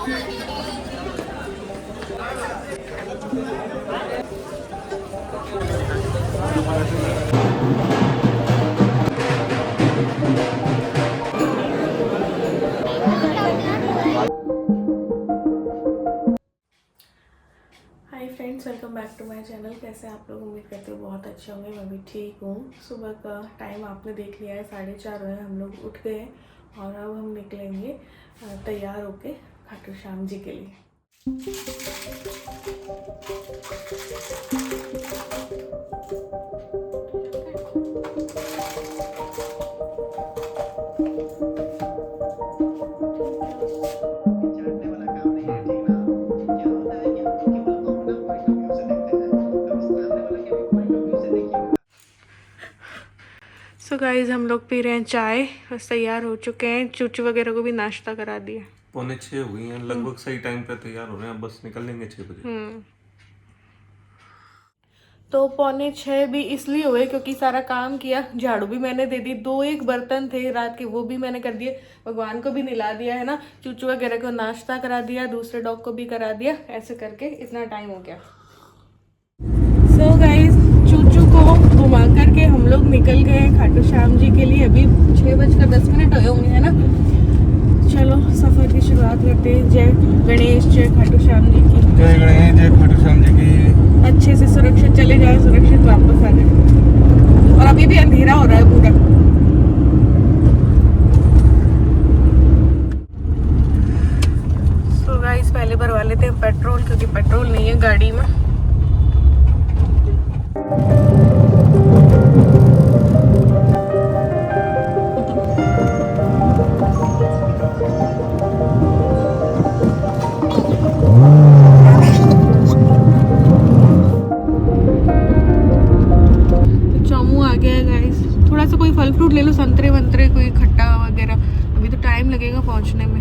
Hi friends, welcome back to my channel. कैसे आप लोग? उम्मीद करते हो बहुत अच्छे होंगे। मैं भी ठीक हूँ। सुबह का टाइम आपने देख लिया है, 4:30 हुए हैं। हम लोग उठ गए और अब हम निकलेंगे तैयार होके खाटू श्याम जी के लिए। सो गाइज, हम लोग पी रहे हैं चाय। बस तैयार हो चुके हैं। चूचू वगैरह को भी नाश्ता करा दिया। 6:45 हो गई हैं लगभग। सही टाइम पे तैयार हो रहे हैं। बस निकल लेंगे 6 बजे। तो 5:45 भी इसलिए हुए क्योंकि सारा काम किया। झाड़ू भी मैंने दे दी। 2-1 बर्तन थे रात के, वो भी मैंने कर दिए। भगवान को भी नहला दिया है ना, चूचू वगैरह को नाश्ता करा दिया, दूसरे डॉग को भी करा दिया। ऐसे करके इतना टाइम हो गया। सो गाइस, चूचू को घुमा करके हम लोग निकल गए खाटू श्याम जी के लिए। अभी 6:10 हुए होंगे, है ना। चलो सफर की शुरुआत करते हैं। जय गणेश, जय खाटू श्याम जी की। जय गणेश, जय खाटू श्याम जी की। अच्छे से सुरक्षित चले जाए, सुरक्षित वापस आ जाए। और अभी भी अंधेरा हो रहा है पूरा। सो गाइस, पहले भरवा लेते हैं पेट्रोल, क्योंकि पेट्रोल नहीं है गाड़ी में। थोड़ा सा कोई फल फ्रूट ले लो, संतरे वंतरे, कोई खट्टा वगैरह। अभी तो टाइम लगेगा पहुंचने में।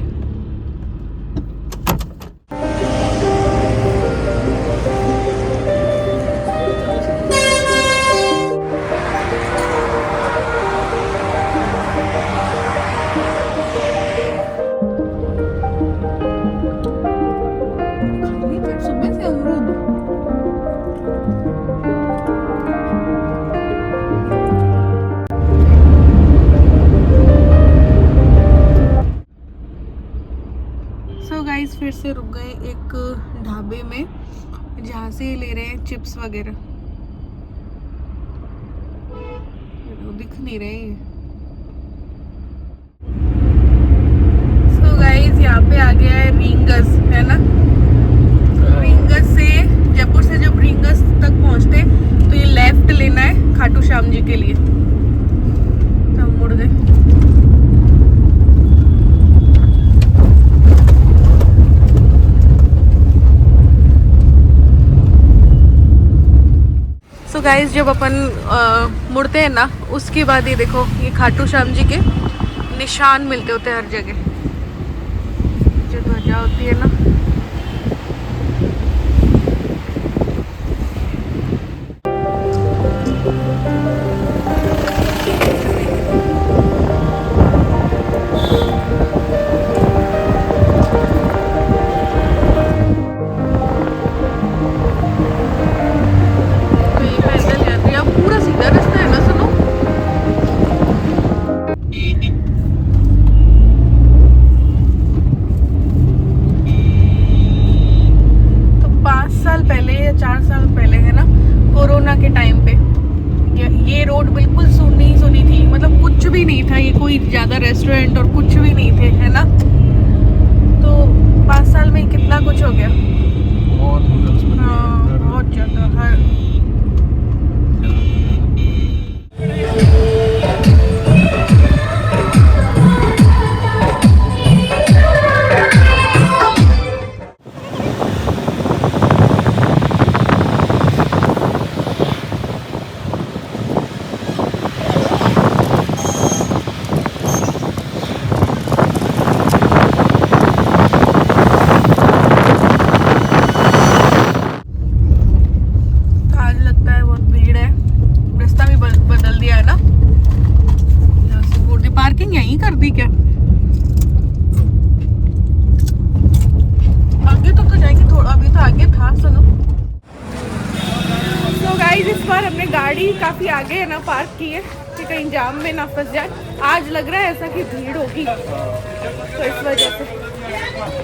सुबह से अमरूद। सो गाइस, फिर से रुक गए एक ढाबे में, जहाँ से ले रहे हैं चिप्स वगैरह। दिख नहीं रहे हैं। सो गाइस, यहाँ पे आ गया है रिंगस, है ना। रिंगस से, जयपुर से जब रिंगस तक पहुँचते तो ये लेफ्ट लेना है खाटू श्याम जी के लिए। तो हम मुड़ गए। तो गाइस, जब अपन मुड़ते हैं ना, उसके बाद ये देखो, ये खाटू श्याम जी के निशान मिलते होते हैं हर जगह। जो ध्वजा होती है ना। ज्यादा रेस्टोरेंट और कुछ भी नहीं थे, है ना। तो 5 साल में कितना कुछ हो गया। हाँ, बहुत ज्यादा। हर गाड़ी काफ़ी आगे है ना, पार्क की है कि कहीं जाम में ना फंस जाए। आज लग रहा है ऐसा कि भीड़ होगी, तो इस वजह से।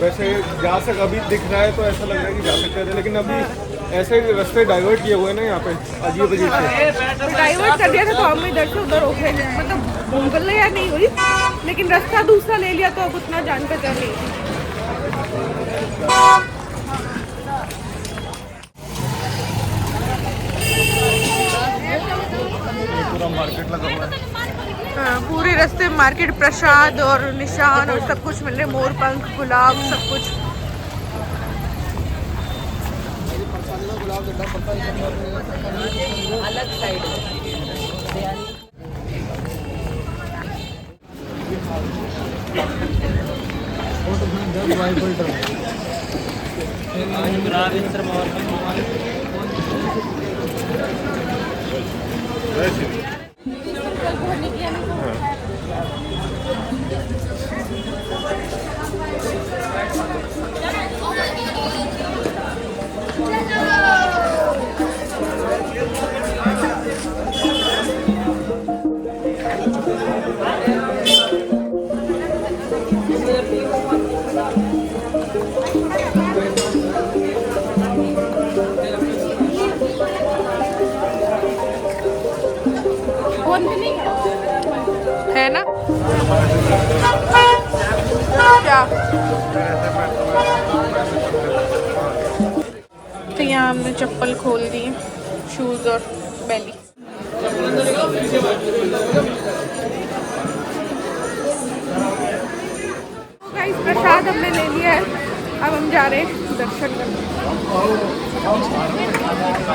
वैसे जा सक अभी दिख रहा है तो ऐसा लग रहा है कि जा सकते थे, लेकिन अभी ऐसे रास्ते डाइवर्ट किए हुए हैं ना यहाँ पे अजीब अजीब से। तो डाइवर्ट कर दिया था तो हम इधर से उधर हो गए, मतलब गलतियाँ नहीं हुई, लेकिन रास्ता दूसरा ले लिया तो अब उतना जान पहचान नहीं थी। पूरा मार्केट लगा हुआ है। हाँ, पूरे रास्ते मार्केट, प्रसाद और निशान और सब कुछ मिल रहे, मोर पंख, गुलाब, सब कुछ। अलग साइड है ना क्या। तो यहाँ हमने चप्पल खोल दी, शूज और बेली। गाइस प्रसाद हमने ले लिया है, अब हम जा रहे हैं दर्शन करने।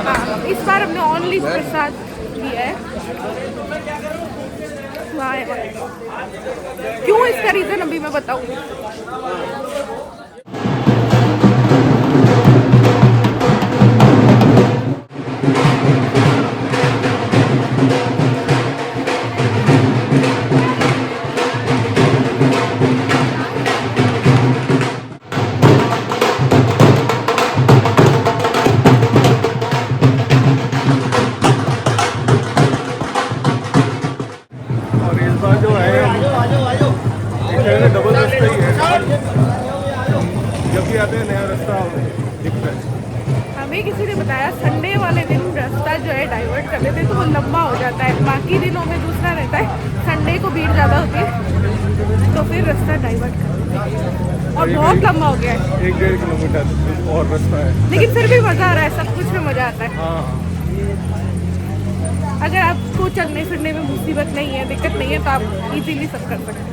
हाँ, इस बार हमने ओनली प्रसाद लिया है। वहाँ है, क्यों इसका रीज़न अभी मैं बताऊँगी। डबल रास्ता ही है, जब भी आते हैं नया रास्ता दिखता है। हमें किसी ने बताया संडे वाले दिन रास्ता जो है डाइवर्ट कर देते तो वो लंबा हो जाता है, बाकी दिनों में दूसरा रहता है, संडे को भीड़ ज़्यादा होती है तो फिर रास्ता डाइवर्ट कर देते हैं और बहुत लंबा हो गया है, 1-1.5 किलोमीटर और रास्ता है, लेकिन फिर भी मज़ा आ रहा है, सब कुछ में मज़ा आता है। हाँ। अगर आपको चलने फिरने में मुसीबत नहीं है, दिक्कत नहीं है तो आप इजीली सब कर सकते हैं।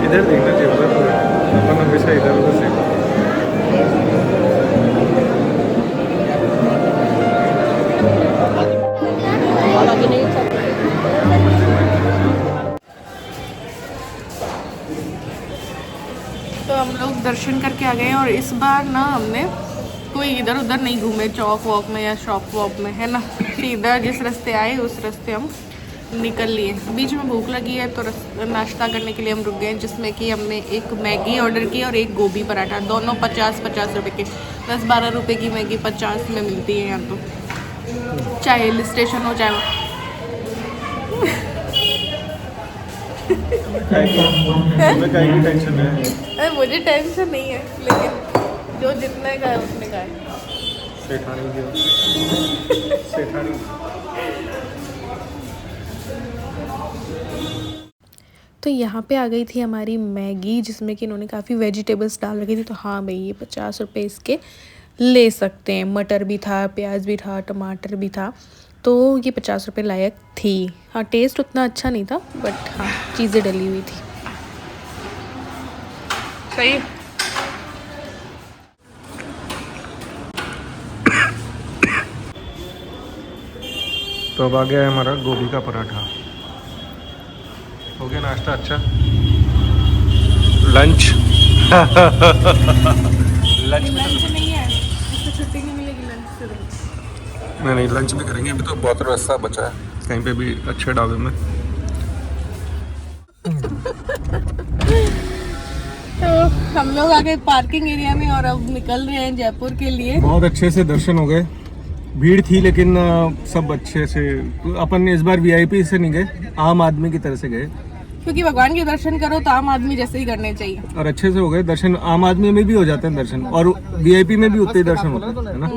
इधर देखना चाहिए, अपन हमेशा इधर उधर से। तो हम लोग दर्शन करके आ गए हैं और इस बार ना हमने कोई इधर उधर नहीं घूमे चौक वॉक में या शॉप वॉक में, है ना, सीधा जिस रास्ते आए उस रास्ते हम निकल लिए। बीच में भूख लगी है तो नाश्ता करने के लिए हम रुक गए, जिसमें कि हमने एक मैगी ऑर्डर की और एक गोभी पराठा, दोनों 50-50 रुपए के। 10-12 रुपए की मैगी 50 में मिलती है यहाँ तो, चाहे हिल स्टेशन हो चाहे टेंशन है। मुझे टेंशन नहीं है, लेकिन जो जितने का है उतने का है। सेठानी तो यहाँ पे आ गई थी हमारी मैगी, जिसमें कि इन्होंने काफ़ी वेजिटेबल्स डाल रखी थी। तो हाँ भाई, ये 50 रुपये इसके ले सकते हैं। मटर भी था, प्याज भी था, टमाटर भी था, तो ये 50 रुपये लायक थी। हाँ, टेस्ट उतना अच्छा नहीं था, बट हाँ चीज़ें डली हुई थी। सही। तो अब आ गया है हमारा गोभी का पराठा। हो गया नाश्ता। अच्छा, लंच लंच नहीं है, इसको छुट्टी नहीं मिलेगी लंच से। नहीं लंच भी करेंगे, अभी तो बहुत रास्ता बचा है कहीं पे भी अच्छे ढाबे में। तो हम लोग आ गए पार्किंग एरिया में और अब निकल रहे हैं जयपुर के लिए। बहुत अच्छे से दर्शन हो गए, भीड़ थी लेकिन सब अच्छे से। अपन इस बार वीआईपी से नहीं गए, आम आदमी की तरह से गए, क्योंकि भगवान के दर्शन करो तो आम आदमी जैसे ही करने चाहिए। और अच्छे से हो गए दर्शन। आम आदमी में भी हो जाते हैं दर्शन, और वीआईपी में भी उतने ही दर्शन होते हैं ना।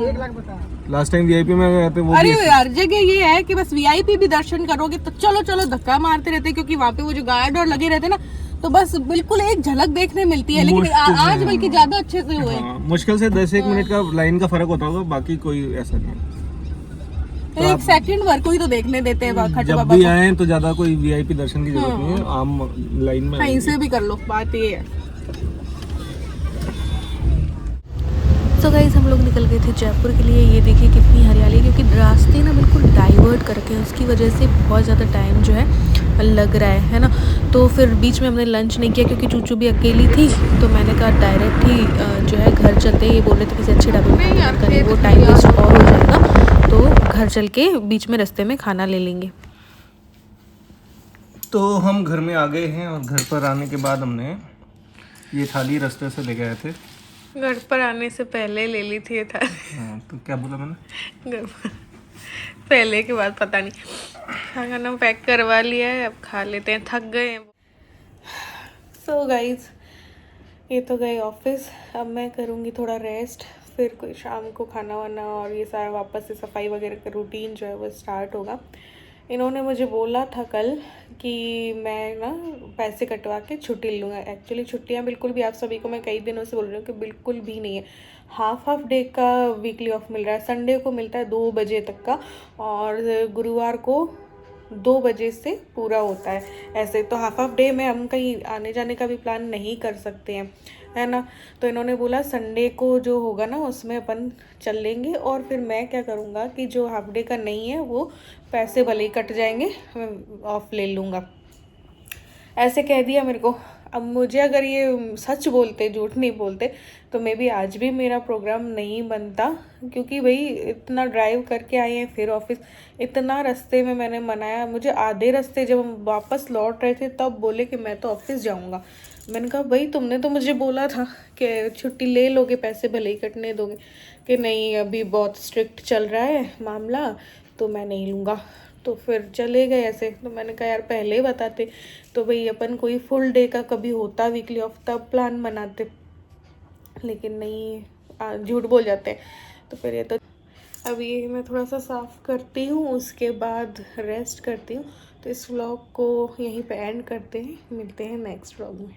लास्ट टाइम वीआईपी में गए थे वो अरे भी। यार जगह ये है कि बस वीआईपी भी दर्शन करोगे तो चलो चलो धक्का मारते रहते, क्योंकि वहाँ पे वो जो गार्ड और लगे रहते ना, तो बस बिल्कुल एक झलक देखने मिलती है। लेकिन आज बल्कि ज्यादा अच्छे से हुए। हाँ, मुश्किल से 10-1 मिनट का लाइन का फर्क होता होगा, बाकी कोई ऐसा नहीं है। एक सेकंड भर को ही तो देखने देते हैं खट्टू जब बाबा भी को। आए तो ज्यादा कोई वीआईपी दर्शन की जरूरत नहीं है, आम लाइन में कहीं से भी कर लो, बात ये है। सो गाइस हम लोग निकल गए थे जयपुर के लिए। ये देखिए कितनी हरियाली, क्योंकि रास्ते ना बिल्कुल डाइवर्ट करके हैं, उसकी वजह से बहुत ज़्यादा टाइम जो है लग रहा है ना। तो फिर बीच में हमने लंच नहीं किया क्योंकि चूचू भी अकेली थी, तो मैंने कहा डायरेक्ट ही जो है घर चलते हैं। ये बोल रहे थे किसी अच्छे ढाबे में खाना करें, वो टाइम वेस्ट और हो जाएगा, तो घर चल के बीच में रास्ते में खाना ले लेंगे। तो हम घर में आ गए हैं, और घर पर आने के बाद हमने ये थाली रास्ते से ले गए थे। घर पर आने से पहले ले ली थी ये थाली। हाँ, तो क्या बोला मैंने? घर पर पहले के बाद पता नहीं। खाना पैक करवा लिया है, अब खा लेते हैं, थक गए हैं। सो गाइज ये तो गए ऑफिस, अब मैं करूँगी थोड़ा रेस्ट, फिर कोई शाम को खाना वाना और ये सारा वापस से सफाई वगैरह का रूटीन जो है वो स्टार्ट होगा। इन्होंने मुझे बोला था कल कि मैं ना पैसे कटवा के छुट्टी लूँगा। एक्चुअली छुट्टियाँ बिल्कुल भी, आप सभी को मैं कई दिनों से बोल रही हूँ कि बिल्कुल भी नहीं है। हाफ डे का वीकली ऑफ मिल रहा है, संडे को मिलता है 2 बजे तक का, और गुरुवार को 2 बजे से पूरा होता है। ऐसे तो हाफ डे में हम कहीं आने जाने का भी प्लान नहीं कर सकते हैं, है ना। तो इन्होंने बोला संडे को जो होगा ना उसमें अपन चल लेंगे, और फिर मैं क्या करूँगा कि जो हाफ डे का नहीं है वो पैसे भले ही कट जाएंगे, मैं ऑफ ले लूँगा। ऐसे कह दिया मेरे को। अब मुझे अगर ये सच बोलते, झूठ नहीं बोलते, तो मे बी आज भी मेरा प्रोग्राम नहीं बनता, क्योंकि भाई इतना ड्राइव करके आए हैं, फिर ऑफिस, इतना रास्ते में मैंने मनाया। मुझे आधे रास्ते जब हम वापस लौट रहे थे तब बोले कि मैं तो ऑफिस जाऊंगा। मैंने कहा भाई तुमने तो मुझे बोला था कि छुट्टी ले लोगे, पैसे भले ही कटने दोगे, कि नहीं अभी बहुत स्ट्रिक्ट चल रहा है मामला तो मैं नहीं लूँगा। तो फिर चले गए ऐसे। तो मैंने कहा यार पहले ही बताते तो भाई अपन कोई फुल डे का कभी होता वीकली ऑफ तब प्लान बनाते, लेकिन नहीं, झूठ बोल जाते हैं। तो फिर ये तो अब ये मैं थोड़ा सा साफ़ करती हूँ, उसके बाद रेस्ट करती हूँ। तो इस व्लॉग को यहीं पे एंड करते हैं, मिलते हैं नेक्स्ट व्लॉग में।